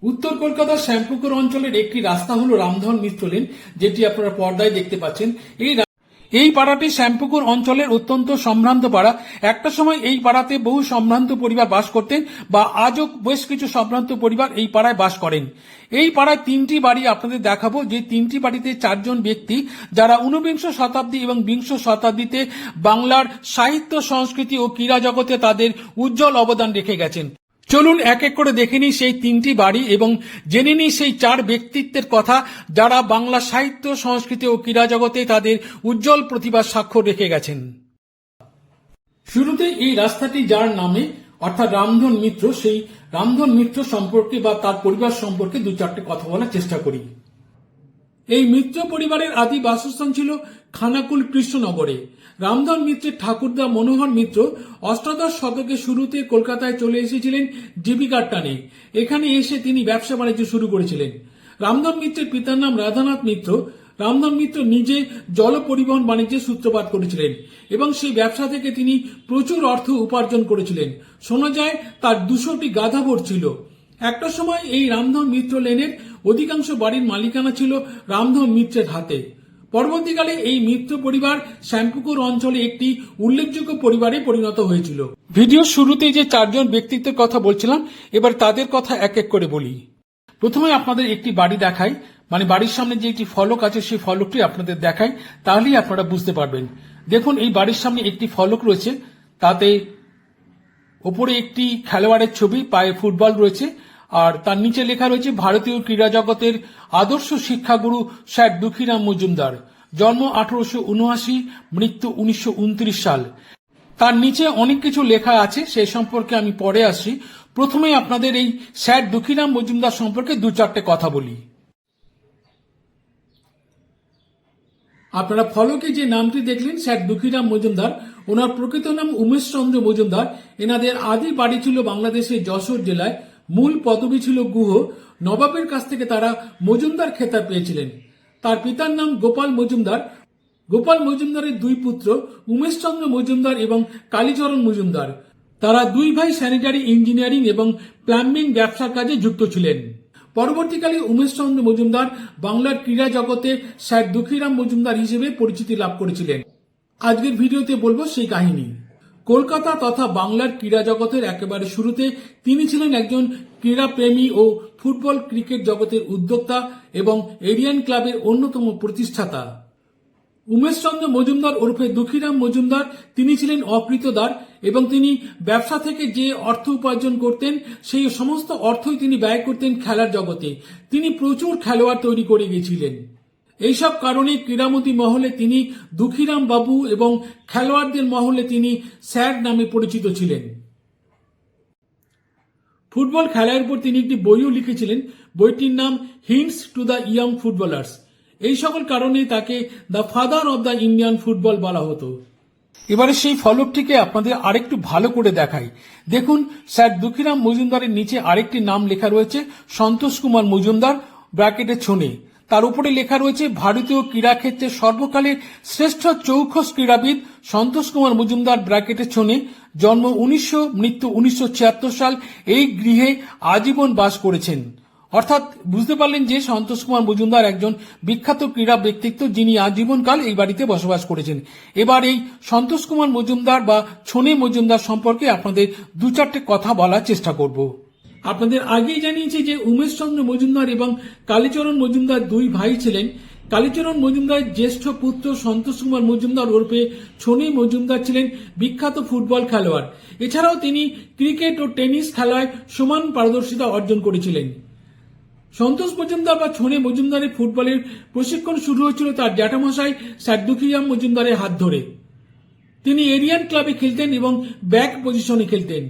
উত্তর কলকাতার শ্যামপুকুর অঞ্চলের একটি রাস্তা হলো রামধন মিত্র লেন, যেটি আপনারা পর্দায় দেখতে পাচ্ছেন। এই পাড়াটি শ্যামপুকুর অঞ্চলের অত্যন্ত সম্ভ্রান্ত পাড়া। একটা সময় এই পাড়াতে বহু সম্ভ্রান্ত পরিবার বাস করতেন, বা আজও বেশ কিছু সম্ভ্রান্ত পরিবার এই পাড়ায় বাস করেন। এই পাড়ায় তিনটি বাড়ি আপনাদের দেখাবো, যে তিনটি বাড়িতে চারজন ব্যক্তি যারা ঊনবিংশ শতাব্দী এবং বিংশ শতাব্দীতে বাংলার সাহিত্য, সংস্কৃতি ও ক্রীড়া জগতে তাদের উজ্জ্বল অবদান রেখে গেছেন। চলুন এক এক করে দেখে নিই সেই তিনটি বাড়ি এবং জেনে নিই সেই চার ব্যক্তিত্বের কথা যারা বাংলা সাহিত্য, সংস্কৃতি ও ক্রীড়া জগতে তাদের উজ্জ্বল প্রতিভার স্বাক্ষর রেখে গেছেন। শুরুতে এই রাস্তাটি যার নামে অর্থাৎ রামধন মিত্র, সেই রামধন মিত্র সম্পর্কে বা তার পরিবার সম্পর্কে দু চারটে কথা বলার চেষ্টা করি। এই মিত্র পরিবারের আদি বাসস্থান ছিল খানাকুল কৃষ্ণনগরে। রামধন মিত্রের ঠাকুরদা মনোহর মিত্র অষ্টাদশ শতকের শুরুতে কলকাতায় চলে এসেছিলেন জীবিকার টানে। এখানে এসে তিনি ব্যবসা বাণিজ্য শুরু করেছিলেন। রামধন মিত্রের পিতার নাম রাধানাথ মিত্র। রামধন মিত্র নিজে জল পরিবহন বাণিজ্যের সূত্রপাত করেছিলেন এবং সেই ব্যবসা থেকে তিনি প্রচুর অর্থ উপার্জন করেছিলেন। শোনা যায় তার 200টি গাধা ভোর ছিল। একটা সময় এই রামধন মিত্র লেনের অধিকাংশ বাড়ির মালিকানা ছিল রামধন মিত্রের হাতে। পরবর্তীকালে এই মিত্র পরিবার শ্যামপুকুর অঞ্চলে একটি উল্লেখযোগ্য পরিবারে পরিণত হয়েছিল। ভিডিওর শুরুতে যে চারজন ব্যক্তিত্বের কথা বলছিলাম, এবার তাদের কথা এক এক করে বলি। প্রথমে আপনাদের একটি বাড়ি দেখাই, মানে বাড়ির সামনে যে একটি ফলক আছে সেই ফলকটি আপনাদের দেখাই, তাহলেই আপনারা বুঝতে পারবেন। দেখুন, এই বাড়ির সামনে একটি ফলক রয়েছে, তাতে ওপরে একটি খেলোয়াড়ের ছবি, পায়ে ফুটবল রয়েছে, আর তার নিচে লেখা রয়েছে ভারতীয় ক্রীড়া জগতের আদর্শ শিক্ষাগুরু স্যার দুঃখীরাম মজুমদার, জন্ম 1879, মৃত্যু 1929 সাল। তার নিচে অনেক কিছু লেখা আছে, সে সম্পর্কে আমি পরে আসছি। প্রথমে আপনাদের এই স্যার দুঃখীরাম মজুমদার সম্পর্কে দু চারটে কথা বলি। আপনারা ফলকে যে নামটি দেখলেন স্যার দুঃখীরাম মজুমদার, ওনার প্রকৃত নাম উমেশ চন্দ্র মজুমদার। এনাদের আদি বাড়ি ছিল বাংলাদেশের যশোর জেলায়। মূল পদবি ছিল গুহ। নবাবের কাছ থেকে তারা মজুমদার খেতাব পেয়েছিলেন। তার পিতার নাম গোপাল মজুমদার। গোপাল মজুমদারের দুই পুত্র, উমেশ চন্দ্র মজুমদার এবং কালীচরণ মজুমদার। তারা দুই ভাই স্যানিটারি ইঞ্জিনিয়ারিং এবং প্লাম্বিং ব্যবসার কাজে যুক্ত ছিলেন। পরবর্তীকালে উমেশ চন্দ্র মজুমদার বাংলার ক্রীড়া জগতে স্যার দুঃখীরাম মজুমদার হিসেবে পরিচিতি লাভ করেছিলেন। আজকের ভিডিওতে বলবো সেই কাহিনী। কলকাতা তথা বাংলার ক্রীড়া জগতের একেবারে শুরুতে তিনি ছিলেন একজন ক্রীড়াপ্রেমী ও ফুটবল ক্রিকেট জগতের উদ্যোক্তা এবং এরিয়ান ক্লাবের অন্যতম প্রতিষ্ঠাতা। উমেশ চন্দ্র মজুমদার ওরফে দুঃখীরাম মজুমদার তিনি ছিলেন অকৃতদার এবং তিনি ব্যবসা থেকে যে অর্থ উপার্জন করতেন সেই সমস্ত অর্থই তিনি ব্যয় করতেন খেলার জগতে। তিনি প্রচুর খেলোয়াড় তৈরি করে গিয়েছিলেন। এইসব কারণে ক্রীড়ামোদী মহলে তিনি দুঃখীরাম বাবু এবং খেলোয়াড়দের মহলে তিনি স্যার নামে পরিচিত ছিলেন। ফুটবল খেলার উপর তিনি একটি বইও লিখেছিলেন। বইটির নাম hints to the young footballers. এই সকল কারণে তাকে the father of the Indian football বলা হতো। এবারে সেই ফলকটিকে আপনাদের আরেকটু ভালো করে দেখাই। দেখুন, স্যার দুঃখীরাম মজুমদারের নিচে আরেকটি নাম লেখা রয়েছে সন্তোষ কুমার মজুমদার, ব্র্যাকেটে ছোনে। তার উপরে লেখা রয়েছে ভারতীয় ক্রীড়াক্ষেত্রে সর্বকালের শ্রেষ্ঠ চৌখস ক্রীড়াবিদ সন্তোষ কুমার মজুমদার, ব্র্যাকেটে ছোনে, জন্ম 1900, মৃত্যু 1976 সাল। এই গৃহে আজীবন বাস করেছেন। অর্থাৎ বুঝতে পারলেন যে সন্তোষ কুমার মজুমদার একজন বিখ্যাত ক্রীড়া ব্যক্তিত্ব, যিনি আজীবনকাল এই বাড়িতে বসবাস করেছেন। এবার এই সন্তোষ কুমার মজুমদার বা ছোনে মজুমদার সম্পর্কে আপনাদের দু চারটে কথা বলার চেষ্টা করব। আপনাদের আগেই জানিয়েছি যে উমেশ চন্দ্র মজুমদার এবং কালীচরণ মজুমদার দুই ভাই ছিলেন। কালীচরণ মজুমদারের জ্যেষ্ঠ পুত্র সন্তোষ কুমার মজুমদার ওরফে ছোনে মজুমদার ছিলেন বিখ্যাত ফুটবল খেলোয়াড়। এছাড়াও তিনি ক্রিকেট ও টেনিস খেলায় সমান পারদর্শিতা অর্জন করেছিলেন। সন্তোষ মজুমদার বা ছোনে মজুমদারের ফুটবলের প্রশিক্ষণ শুরু হয়েছিল তার জ্যাঠামশাই স্যার দুঃখীরাম মজুমদারের হাত ধরে। তিনি এরিয়ান ক্লাবে খেলতেন এবং ব্যাক পজিশনে খেলতেন।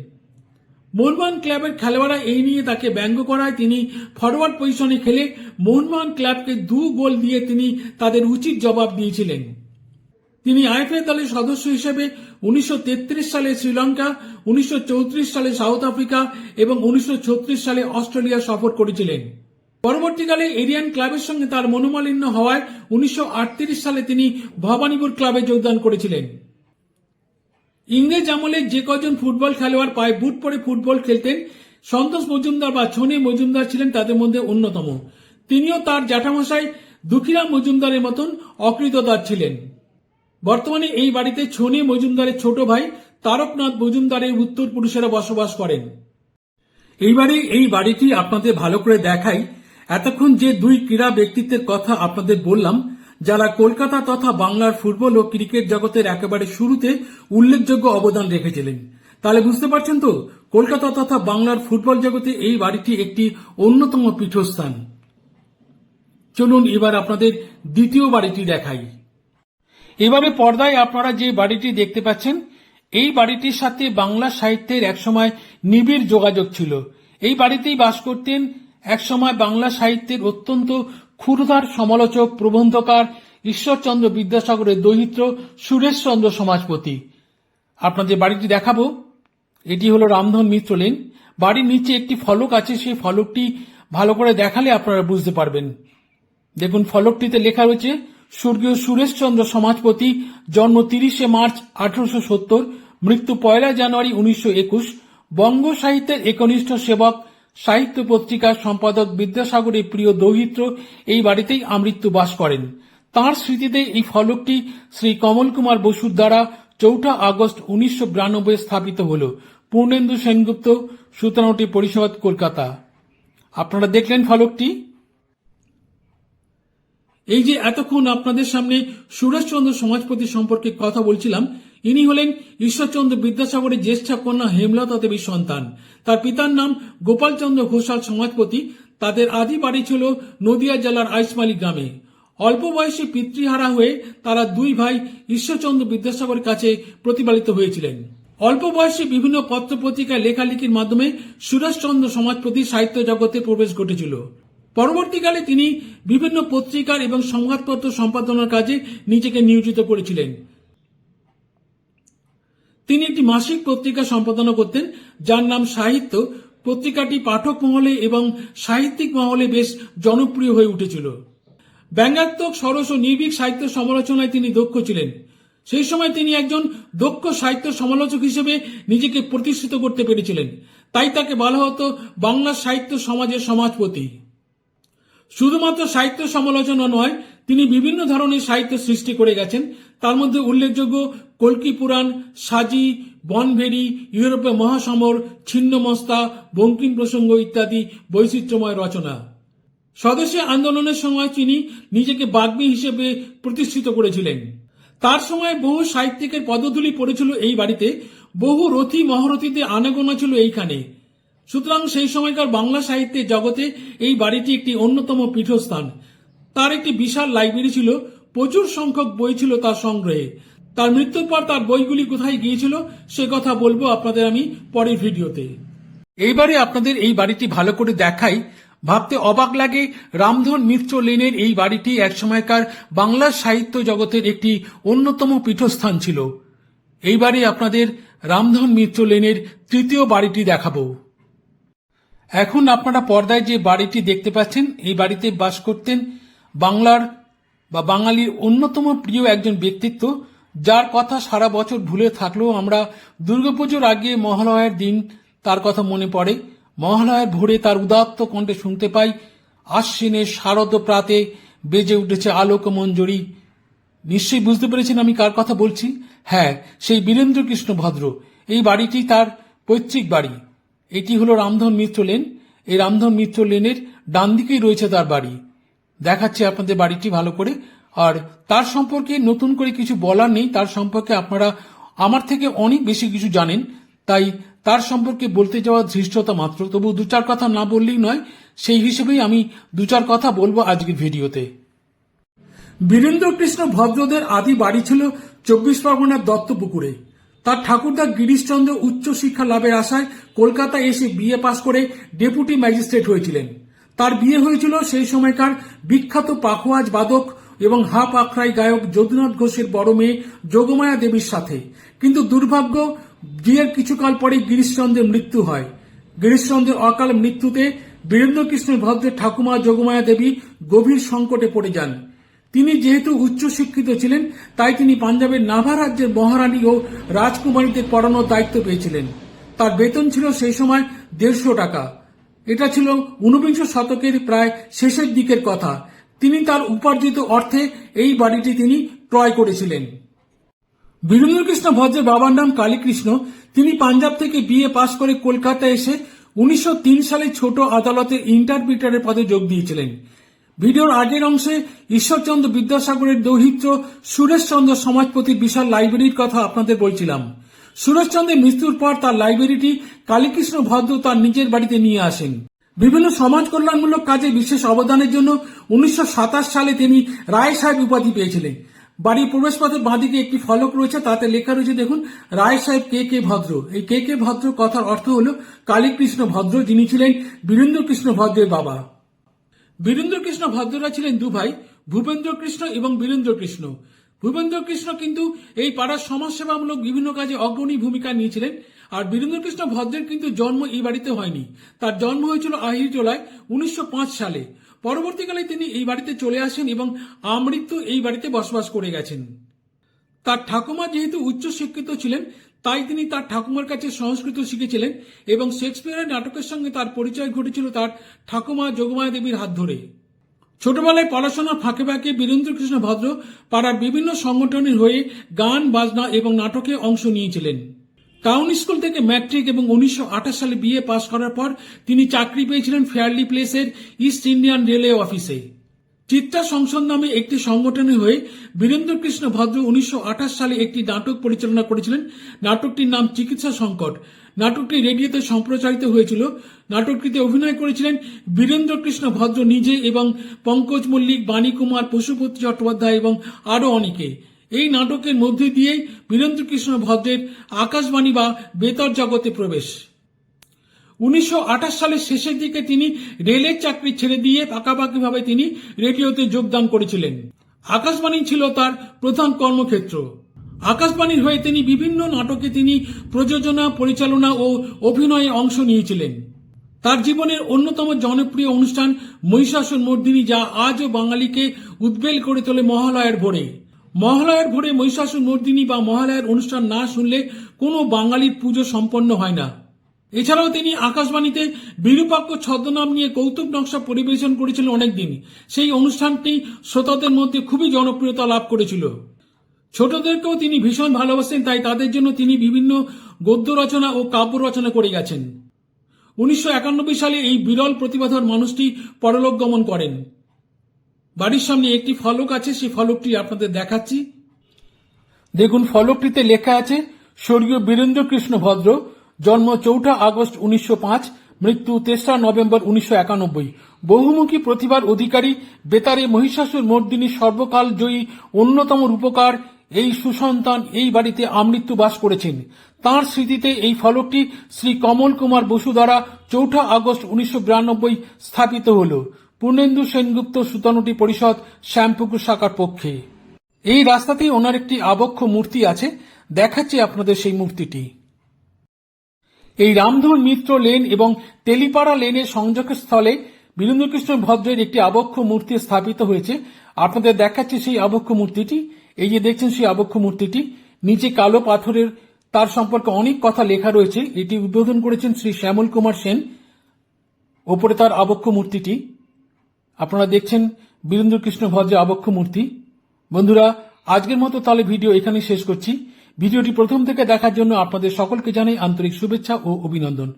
মোহনবাগান ক্লাবের খেলোয়াড়রা এই নিয়ে তাকে ব্যঙ্গ করায় তিনি ফরওয়ার্ড পজিশনে খেলে মোহনবাগান ক্লাবকে 2 গোল দিয়ে তিনি তাদের উচিত জবাব দিয়েছিলেন। তিনি আইএফএ দলের সদস্য হিসেবে 1933 সালে শ্রীলঙ্কা, 1934 সালে সাউথ আফ্রিকা এবং 1936 সালে অস্ট্রেলিয়া সফর করেছিলেন। পরবর্তীকালে এরিয়ান ক্লাবের সঙ্গে তার মনোমালিন্য হওয়ায় 1938 সালে তিনি ভবানীপুর ক্লাবে যোগদান করেছিলেন। ইংরেজ আমলে যে কজন ফুটবল খেলোয়াড় পায়ে বুট পরে ফুটবল খেলতেন সন্তোষ মজুমদার বা ছনে মজুমদার ছিলেন তাদের মধ্যে অন্যতম। তিনিও তার জ্যাঠামশাই দুঃখীরাম মজুমদারের মতন অকৃতদার ছিলেন। বর্তমানে এই বাড়িতে ছনে মজুমদারের ছোট ভাই তারকনাথ মজুমদারের উত্তরপুরুষেরা বসবাস করেন। এইবারে এই বাড়িটি আপনাদের ভালো করে দেখাই। এতক্ষণ যে দুই ক্রীড়া ব্যক্তিত্বের কথা আপনাদের বললাম, যারা কলকাতা তথা বাংলার ফুটবল ও ক্রিকেট জগতের একেবারে শুরুতে উল্লেখযোগ্য অবদান রেখেছিলেন, তাহলে বুঝতে পারছেন তো কলকাতা তথা বাংলার ফুটবল জগতে এই বাড়িটি একটি অন্যতম পীঠস্থান। চলুন এবার আপনাদের দ্বিতীয় বাড়িটি দেখাই। এবারে পর্দায় আপনারা যে বাড়িটি দেখতে পাচ্ছেন, এই বাড়িটির সাথে বাংলা সাহিত্যের একসময় নিবিড় যোগাযোগ ছিল। এই বাড়িতেই বাস করতেন একসময় বাংলা সাহিত্যের অত্যন্ত ক্ষুরধার সমালোচক, প্রবন্ধকার ঈশ্বরচন্দ্র বিদ্যাসাগরের দৌহিত্র সুরেশচন্দ্র সমাজপতি। আপনাদের বাড়িটি দেখাবো। এটি হলো রামধন মিত্র লেন। বাড়ির নিচে একটি ফলক আছে, সেই ফলকটি ভালো করে দেখালে আপনারা বুঝতে পারবেন। দেখুন, ফলকটিতে লেখা রয়েছে স্বর্গীয় সুরেশচন্দ্র সমাজপতি, জন্ম 30শে মার্চ 1870, মৃত্যু 1 জানুয়ারি 1921, বঙ্গ সাহিত্যের একনিষ্ঠ সেবক, সাহিত্য পত্রিকার সম্পাদক বিদ্যাসাগরের প্রিয় দৌহিত্র এই বাড়িতেই আমৃত্যু বাস করেন। তাঁর স্মৃতিতে এই ফলকটি শ্রী কমল কুমার বসুর দ্বারা 4 আগস্ট 1992 স্থাপিত হল। পূর্ণেন্দু সেনগুপ্ত, 17টি পরিষদ, কলকাতা। আপনারা দেখলেন ফলকটি। এই যে এতক্ষণ আপনাদের সামনে সুরেশচন্দ্র সমাজপতি সম্পর্কে কথা বলছিলাম, ইনি হলেন ঈশ্বরচন্দ্র বিদ্যাসাগরের জ্যেষ্ঠা কন্যা হেমলতা দেবীর সন্তান। তার পিতার নাম গোপালচন্দ্র ঘোষাল সমাজপতি। তাদের আদি বাড়ি ছিল নদিয়া জেলার আইসমালি গ্রামে। অল্প বয়সে পিতৃহারা হয়ে তারা দুই ভাই ঈশ্বরচন্দ্র বিদ্যাসাগরের কাছে প্রতিপালিত হয়েছিলেন। অল্প বয়সে বিভিন্ন পত্রপত্রিকায় লেখালেখির মাধ্যমে সুরেশচন্দ্র সমাজপতি সাহিত্য জগতে প্রবেশ ঘটেছিল। পরবর্তীকালে তিনি বিভিন্ন পত্রিকার এবং সংবাদপত্র সম্পাদনার কাজে নিজেকে নিয়োজিত করেছিলেন। তিনি একটি মাসিক পত্রিকা সম্পাদনা করতেন, যার নাম সাহিত্য। পত্রিকাটি পাঠক মহলে এবং সাহিত্যিক মহলে বেশ জনপ্রিয় হয়ে উঠেছিল। ব্যঙ্গাত্মক, সরস ও নির্ভীক সাহিত্য সমালোচনায় তিনি দক্ষ ছিলেন। সেই সময় তিনি একজন দক্ষ সাহিত্য সমালোচক হিসেবে নিজেকে প্রতিষ্ঠিত করতে পেরেছিলেন। তাই তাকে বলা হতো বাংলা সাহিত্য সমাজের সমাজপতি। শুধুমাত্র সাহিত্য সমালোচনা নয়, তিনি বিভিন্ন ধরনের সাহিত্য সৃষ্টি করে গেছেন। তার মধ্যে উল্লেখযোগ্য কল্কি পুরাণ, সাজি, বনভেরি, ইউরোপে মহাসমর, ছিন্নমস্তা, বঙ্কিম প্রসঙ্গ ইত্যাদি বৈচিত্র্যময় রচনা। স্বদেশী আন্দোলনের সময় তিনি নিজেকে বাগ্মী হিসেবে প্রতিষ্ঠিত করেছিলেন। তার সময় বহু সাহিত্যিকের পদধূলি পড়েছিল এই বাড়িতে, বহু রথী মহারথীতে আনাগোনা ছিল এইখানে। সুতরাং সেই সময়কার বাংলা সাহিত্যের জগতে এই বাড়িটি একটি অন্যতম পীঠস্থান। তার একটি বিশাল লাইব্রেরি ছিল, প্রচুর সংখ্যক বই ছিল তার সংগ্রহে। তার মৃত্যুর পর তার বইগুলি কোথায় গিয়েছিল সে কথা বলবো আপনাদের আমি পরের ভিডিওতে। এইবারে আপনাদের এই বাড়িটি ভালো করে দেখাই। ভাবতে অবাক লাগে, রামধন মিত্র লেনের এই বাড়িটি একসময়কার বাংলা সাহিত্য জগতের একটি অন্যতম পীঠস্থান ছিল। এইবারে আপনাদের রামধন মিত্র লেনের তৃতীয় বাড়িটি দেখাবো। এখন আপনারা পর্দায় যে বাড়িটি দেখতে পাচ্ছেন, এই বাড়িতে বাস করতেন বাংলার বা বাঙালির অন্যতম প্রিয় একজন ব্যক্তিত্ব, যার কথা সারা বছর ভুলে থাকলেও আমরা দুর্গাপুজোর আগে মহালয়ার দিন তার কথা মনে পড়ে। মহালয়ার ভোরে তার উদাত্ত কণ্ঠে শুনতে পাই, আশ্বিনের শারদ প্রাতে বেজে উঠেছে আলোক মঞ্জরি। নিশ্চয়ই বুঝতে পেরেছেন আমি কার কথা বলছি। হ্যাঁ, সেই বীরেন্দ্র কৃষ্ণ ভদ্র। এই বাড়িটি তার পৈতৃক বাড়ি। এটি হলো রামধন মিত্র লেন। এই রামধন মিত্র লেনের ডান দিকেই রয়েছে তার বাড়ি। দেখাচ্ছি আপনাদের বাড়িটি ভালো করে। আর তার সম্পর্কে নতুন করে কিছু বলার নেই, তার সম্পর্কে আপনারা আমার থেকে অনেক বেশি কিছু জানেন, তাই তার সম্পর্কে বলতে যাওয়া ধৃষ্টতা মাত্র। তবু দু চার কথা না বললেই নয়, সেই হিসেবেই আমি দু চার কথা বলবো আজকের ভিডিওতে। বীরেন্দ্র কৃষ্ণ ভদ্রদের আদি বাড়ি ছিল 24 পরগনার দত্তপুকুরে। তার ঠাকুরদা গিরিশচন্দ্র উচ্চ শিক্ষা লাভের আশায় কলকাতা এসে বিএ পাশ করে ডেপুটি ম্যাজিস্ট্রেট হয়েছিলেন। তার বিয়ে হয়েছিল সেই সময়কার বিখ্যাত পাখোয়াজ বাদক এবং হাফ আখড়াই গায়ক যদুনাথ ঘোষের বড় মেয়ে যোগমায়া দেবীর সাথে। কিন্তু দুর্ভাগ্য, বিয়ের কিছুকাল পরে গিরিশচন্দ্রের মৃত্যু হয়। গিরিশচন্দ্রের অকাল মৃত্যুতে বীরেন্দ্র কৃষ্ণ ভদ্রের ঠাকুমা যোগমায়া দেবী গভীর সংকটে পড়ে যান। তিনি যেহেতু উচ্চশিক্ষিত ছিলেন, তাই তিনি পাঞ্জাবের নাভা রাজ্যের মহারানী ও রাজকুমারীদের পড়ানোর দায়িত্ব পেয়েছিলেন। তার বেতন ছিল সেই সময় 150 টাকা। এটা ছিল ঊনবিংশ শতকের প্রায় শেষের দিকের কথা। তিনি তার উপার্জিত অর্থে এই বাড়িটি তিনি ক্রয় করেছিলেন। বীরেন্দ্রকৃষ্ণ ভদ্রের বাবার নাম কালীকৃষ্ণ। তিনি পাঞ্জাব থেকে বিএ পাশ করে কলকাতায় এসে 1903 সালে ছোট আদালতের ইন্টারপ্রিটারের পদে যোগ দিয়েছিলেন। ভিডিওর আগের অংশে ঈশ্বরচন্দ্র বিদ্যাসাগরের দৌহিত্র সুরেশচন্দ্র সমাজপতির বিশাল লাইব্রেরির কথা আপনাদের বলছিলাম। সুরেশচন্দ্রের মৃত্যুর পর তার লাইব্রেরিটি কালীকৃষ্ণ ভদ্র তার নিজের বাড়িতে নিয়ে আসেন। বিভিন্ন সমাজ কল্যাণমূলক কাজে বিশেষ অবদানের জন্য 1927 সালে তিনি রায় সাহেব উপাধি পেয়েছিলেন। বাড়ির প্রবেশপথের বাঁদিকে একটি ফলক রয়েছে, তাতে লেখা রয়েছে দেখুন, রায় সাহেব কে কে ভদ্র। এই কে কে ভদ্র কথার অর্থ হল কালীকৃষ্ণ ভদ্র, যিনি ছিলেন বীরেন্দ্রকৃষ্ণ ভদ্রের বাবা। বীরেন্দ্রকৃষ্ণ ভদ্ররা ছিলেন দু ভাই, ভূপেন্দ্রকৃষ্ণ এবং বীরেন্দ্রকৃষ্ণ। ভূপেন্দ্রকৃষ্ণ কিন্তু এই পাড়ার সমাজসেবামূলক বিভিন্ন কাজে অগ্রণী ভূমিকা নিয়েছিলেন। আর বীরেন্দ্রকৃষ্ণ ভদ্রের কিন্তু জন্ম এই বাড়িতে হয়নি। তার জন্ম হয়েছিল আহিরিটোলায় 1905 সালে। পরবর্তীকালে তিনি এই বাড়িতে চলে আসেন এবং আমৃত্যু এই বাড়িতে বসবাস করে গেছেন। তার ঠাকুমা যেহেতু উচ্চশিক্ষিত ছিলেন, তাই তিনি তার ঠাকুমার কাছে সংস্কৃত শিখেছিলেন এবং শেক্সপিয়ারের নাটকের সঙ্গে তার পরিচয় ঘটেছিল তার ঠাকুমা যোগমায়া দেবীর হাত ধরে। ছোটবেলায় পড়াশোনার ফাঁকে ফাঁকে বীরেন্দ্রকৃষ্ণ ভদ্র পাড়ার বিভিন্ন সংগঠনের হয়ে গান, বাজনা এবং নাটকে অংশ নিয়েছিলেন। টাউন স্কুল থেকে ম্যাট্রিক এবং 1928 সালে বিএ পাশ করার পর তিনি চাকরি পেয়েছিলেন ফেয়ারলি প্লেসের ইস্ট ইন্ডিয়ান রেলওয়ে অফিসে। চিত্রা সংসদ নামে একটি সংগঠনের হয়ে বীরেন্দ্রকৃষ্ণ ভদ্র 1928 সালে একটি নাটক পরিচালনা করেছিলেন। নাটকটির নাম চিকিৎসা সংকট। নাটকটি রেডিওতে সম্প্রচারিত হয়েছিল। নাটকটিতে অভিনয় করেছিলেন বীরেন্দ্রকৃষ্ণ ভদ্র নিজে এবং পঙ্কজ মল্লিক, বাণী কুমার, পশুপতি চট্টোপাধ্যায় এবং আরও অনেকে। এই নাটকের মধ্যে দিয়েই বীরেন্দ্রকৃষ্ণ ভদ্রের আকাশবাণী বা বেতার জগতে প্রবেশ। 1928 সালের শেষের দিকে তিনি রেলের চাকরি ছেড়ে দিয়ে পাকাপাকিভাবে তিনি রেডিওতে যোগদান করেছিলেন। আকাশবাণী ছিল তার প্রধান কর্মক্ষেত্র। আকাশবাণীর হয়ে তিনি বিভিন্ন নাটকে তিনি প্রযোজনা, পরিচালনা ও অভিনয়ে অংশ নিয়েছিলেন। তার জীবনের অন্যতম জনপ্রিয় অনুষ্ঠান মহিষাসুর মর্দিনী, যা আজও বাঙালিকে উদ্বেল করে তোলে মহালয়ার ভোরে। মহালয়ার ভোরে মহিষাসুর মর্দিনী বা মহালয়ার অনুষ্ঠান না শুনলে কোনো বাঙালির পুজো সম্পন্ন হয় না। এছাড়াও তিনি আকাশবাণীতে বিরূপাক্ষ ছদ্মনাম নিয়ে কৌতুক নকশা পরিবেশন করেছিলেন অনেকদিন। সেই অনুষ্ঠানটি শ্রোতাদের মধ্যে খুবই জনপ্রিয়তা লাভ করেছিল। ছোটদেরকেও তিনি ভীষণ ভালোবাসেন, তাই তাদের জন্য তিনি বিভিন্ন গদ্য রচনা ও কাব্য রচনা করে গেছেন। 1991 সালে এই বিরল প্রতিভাধর মানুষটি পরলোক গমন করেন। বাড়ির সামনে একটি ফলক আছে, সেই ফলকটি আপনাদের দেখাচ্ছি। দেখুন, ফলকটিতে লেখা আছে স্বর্গীয় বীরেন্দ্রকৃষ্ণ ভদ্র, জন্ম 4 আগস্ট 1905, মৃত্যু 3 নভেম্বর 1991। বহুমুখী প্রতিভার অধিকারী, বেতারে মহিষাসুর মর্দিনী সর্বকাল জয়ী অন্যতম রূপকার এই সুসন্তান এই বাড়িতে আমৃত্যু বাস করেছেন। তাঁর স্মৃতিতে এই ফলকটি শ্রী কমল কুমার বসু দ্বারা 4 আগস্ট 1992 স্থাপিত হল। পূর্ণেন্দু সেনগুপ্ত, সুতানুটি পরিষদ, শ্যামপুকুর শাখার পক্ষে। এই রাস্তাতেই ওনার একটি আবক্ষ মূর্তি আছে, দেখাচ্ছি আপনাদের সেই মূর্তিটি। এই রামধন মিত্র লেন এবং তেলিপাড়া লেনের সংযোগের স্থলে বীরেন্দ্রকৃষ্ণ ভদ্রের একটি আবক্ষ মূর্তি স্থাপিত হয়েছে। আপনাদের দেখাচ্ছি সেই আবক্ষ মূর্তিটি। এই যে দেখছেন সেই আবক্ষ মূর্তিটি, নিচে কালো পাথরের, তার সম্পর্কে অনেক কথা লেখা রয়েছে। এটি উদ্বোধন করেছেন শ্রী শ্যামল কুমার সেন। ওপরে তার আবক্ষ মূর্তিটি আপনারা দেখছেন, বীরেন্দ্রকৃষ্ণ ভদ্রের আবক্ষ মূর্তি। বন্ধুরা, আজকের মতো তাহলে ভিডিও এখানে শেষ করছি। ভিডিওটি প্রথম থেকে দেখার জন্য আপনাদের সকলকে জানাই আন্তরিক শুভেচ্ছা ও অভিনন্দন,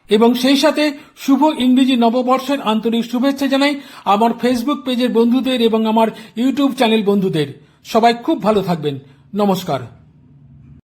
এবং সেই সাথে শুভ ইংরেজি নববর্ষের আন্তরিক শুভেচ্ছা জানাই আমার ফেসবুক পেজের বন্ধুদের এবং আমার ইউটিউব চ্যানেল বন্ধুদের। সবাই খুব ভালো থাকবেন। নমস্কার।